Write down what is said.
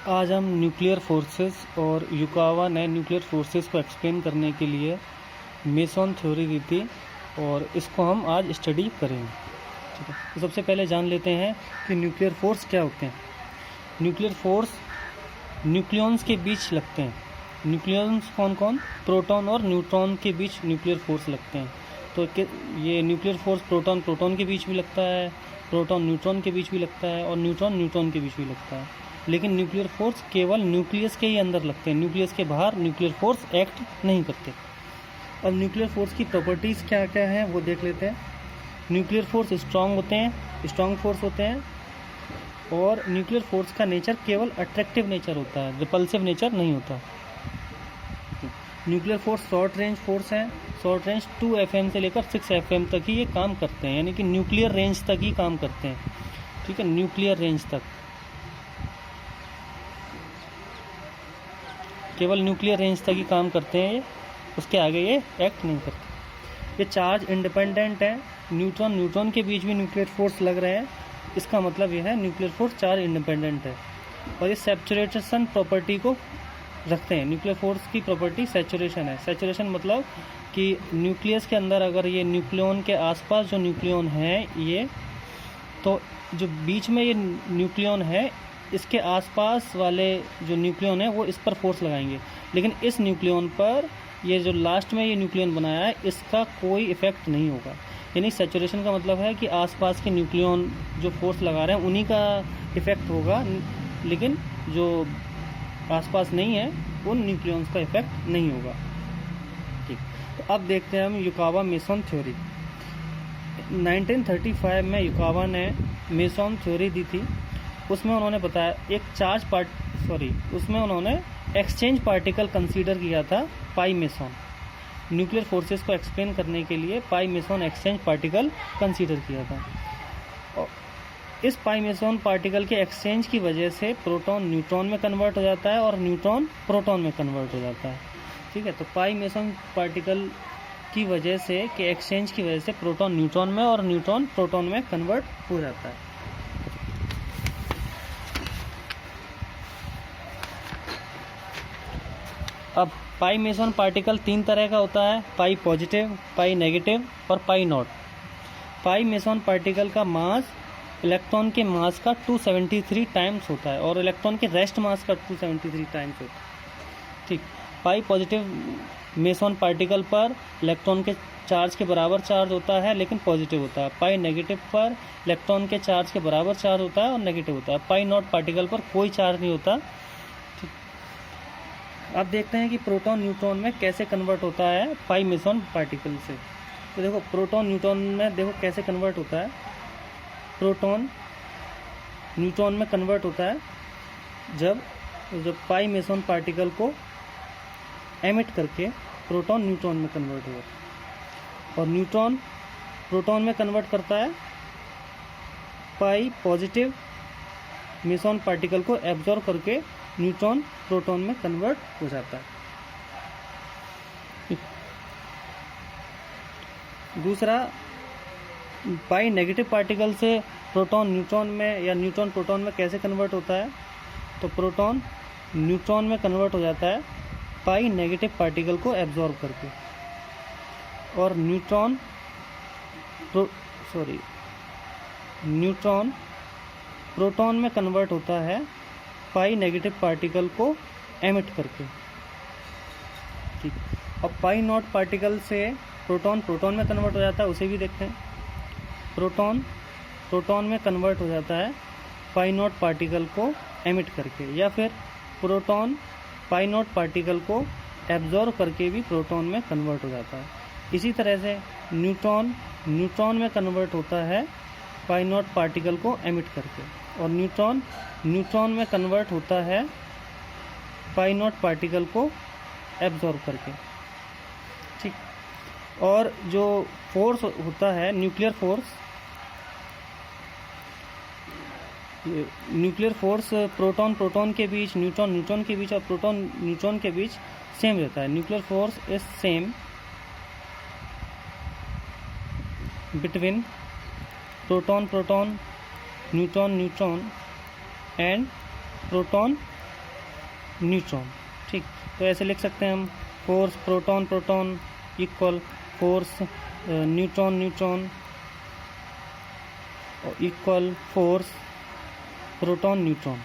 आज हम nuclear forces और युकावा ने न्यूक्लियर फोर्सेस को एक्सप्लेन करने के लिए मेसन थ्योरी दी थी और इसको हम आज स्टडी करेंगे। ठीक है, तो सबसे पहले जान लेते हैं कि न्यूक्लियर फोर्स क्या होते हैं। न्यूक्लियर फोर्स न्यूक्लियॉन्स के बीच लगते हैं। न्यूक्लियॉन्स कौन कौन? प्रोटॉन और न्यूट्रॉन के बीच न्यूक्लियर फोर्स लगते हैं। तो ये न्यूक्लियर फोर्स प्रोटॉन प्रोटॉन के बीच भी लगता है, प्रोटॉन न्यूट्रॉन के बीच भी लगता है और न्यूट्रॉन न्यूट्रॉन के बीच भी लगता है। लेकिन न्यूक्लियर फोर्स केवल न्यूक्लियस के ही अंदर लगते हैं, न्यूक्लियस के बाहर न्यूक्लियर फोर्स एक्ट नहीं करते। अब न्यूक्लियर फोर्स की प्रॉपर्टीज़ क्या क्या हैं वो देख लेते हैं। न्यूक्लियर फोर्स स्ट्रांग होते हैं, स्ट्रांग फोर्स होते हैं, और न्यूक्लियर फोर्स का नेचर केवल अट्रैक्टिव नेचर होता है, रिपल्सिव नेचर नहीं होता। Nuclear force short range force है। शॉर्ट रेंज 2 FM से लेकर 6 FM तक ही ये काम करते हैं, यानी कि न्यूक्लियर रेंज तक ही काम करते हैं। ठीक है, न्यूक्लियर रेंज तक, केवल न्यूक्लियर रेंज तक ही काम करते हैं ये, उसके आगे ये एक्ट नहीं करते। ये चार्ज इंडिपेंडेंट है। न्यूट्रॉन न्यूट्रॉन के बीच भी न्यूक्लियर फोर्स लग रहे हैं, इसका मतलब यह है न्यूक्लियर फोर्स चार्ज इंडिपेंडेंट है। और ये सैचुरेशन प्रॉपर्टी को रखते हैं। न्यूक्लियर फोर्स की प्रॉपर्टी सैचुरेशन है। सैचुरेशन मतलब कि न्यूक्लियस के अंदर अगर ये न्यूक्लियॉन के आसपास जो न्यूक्लियॉन है, ये तो जो बीच में ये न्यूक्लियॉन है, इसके आसपास वाले जो न्यूक्लियॉन है वो इस पर फोर्स लगाएंगे, लेकिन इस न्यूक्लियॉन पर ये जो लास्ट में ये न्यूक्लियॉन बनाया है इसका कोई इफेक्ट नहीं होगा। यानी सैचुरेशन का मतलब है कि आसपास के न्यूक्लियॉन जो फोर्स लगा रहे हैं उन्हीं का इफेक्ट होगा, लेकिन जो आसपास नहीं है उन न्यूक्लियॉन्स का इफेक्ट नहीं होगा। ठीक, तो अब देखते हैं हम युकावा मेसन थ्योरी। 1935 में युकावा ने मेसन थ्योरी दी थी। उसमें उन्होंने बताया उसमें उन्होंने एक्सचेंज पार्टिकल कंसीडर किया था, पाई मेसन। न्यूक्लियर फोर्सेस को एक्सप्लेन करने के लिए पाई मेसन एक्सचेंज पार्टिकल कंसीडर किया था। और इस पाई मेसन पार्टिकल के एक्सचेंज की वजह से प्रोटॉन न्यूट्रॉन में कन्वर्ट हो जाता है और न्यूट्रॉन प्रोटॉन में कन्वर्ट हो जाता है। ठीक है, तो पाई मेसन पार्टिकल की वजह से कि एक्सचेंज की वजह से प्रोटॉन न्यूट्रॉन में और न्यूट्रॉन प्रोटॉन में कन्वर्ट हो जाता है। अब पाई मेसन पार्टिकल 3 तरह का होता है, पाई पॉजिटिव, पाई नेगेटिव और पाई नॉट। पाई मेसन पार्टिकल का मास इलेक्ट्रॉन के मास का 273 टाइम्स होता है और इलेक्ट्रॉन के रेस्ट मास का 273 टाइम्स होता है। ठीक, पाई पॉजिटिव मेसन पार्टिकल पर इलेक्ट्रॉन के चार्ज के बराबर चार्ज होता है लेकिन पॉजिटिव होता है। पाई नेगेटिव पर इलेक्ट्रॉन के चार्ज के बराबर चार्ज होता है और नेगेटिव होता है। पाई नॉट पार्टिकल पर कोई चार्ज नहीं होता। अब देखते हैं कि प्रोटॉन न्यूट्रॉन में कैसे कन्वर्ट होता है पाई मेसन पार्टिकल से। तो देखो, प्रोटॉन न्यूट्रॉन में देखो कैसे कन्वर्ट होता है। प्रोटॉन न्यूट्रॉन में कन्वर्ट होता है जब पाई मेसन पार्टिकल को एमिट करके प्रोटॉन न्यूट्रॉन में कन्वर्ट होता है, और न्यूट्रॉन प्रोटॉन में कन्वर्ट करता है पाई पॉजिटिव मेसन पार्टिकल को एब्जॉर्ब करके न्यूट्रॉन प्रोटॉन में कन्वर्ट हो जाता है। दूसरा, पाई नेगेटिव पार्टिकल से प्रोटॉन न्यूट्रॉन में या न्यूट्रॉन प्रोटॉन में कैसे कन्वर्ट होता है? तो प्रोटॉन न्यूट्रॉन में कन्वर्ट हो जाता है पाई नेगेटिव पार्टिकल को एब्जॉर्ब करके, और न्यूट्रॉन प्रोटॉन में कन्वर्ट होता है पाई नेगेटिव पार्टिकल को एमिट करके। ठीक, अब पाई नॉट पार्टिकल से प्रोटॉन प्रोटॉन में कन्वर्ट हो जाता है, उसे भी देखते हैं। प्रोटॉन में कन्वर्ट हो जाता है पाई नॉट पार्टिकल को एमिट करके, या फिर प्रोटॉन पाई नॉट पार्टिकल को एब्जॉर्ब करके भी प्रोटॉन में कन्वर्ट हो जाता है। इसी तरह से न्यूट्रॉन में कन्वर्ट होता है पाई नॉट पार्टिकल को एमिट करके, और न्यूट्रॉन में कन्वर्ट होता है पाई नॉट पार्टिकल को एब्जॉर्ब करके। ठीक, और जो फोर्स होता है न्यूक्लियर फोर्स प्रोटॉन प्रोटॉन के बीच, न्यूट्रॉन न्यूट्रॉन के बीच और प्रोटॉन न्यूट्रॉन के बीच सेम रहता है। Nuclear force is same between proton proton, neutron neutron and proton neutron. ठीक, तो ऐसे लिख सकते हैं हम, force proton proton equal force neutron neutron equal force proton neutron.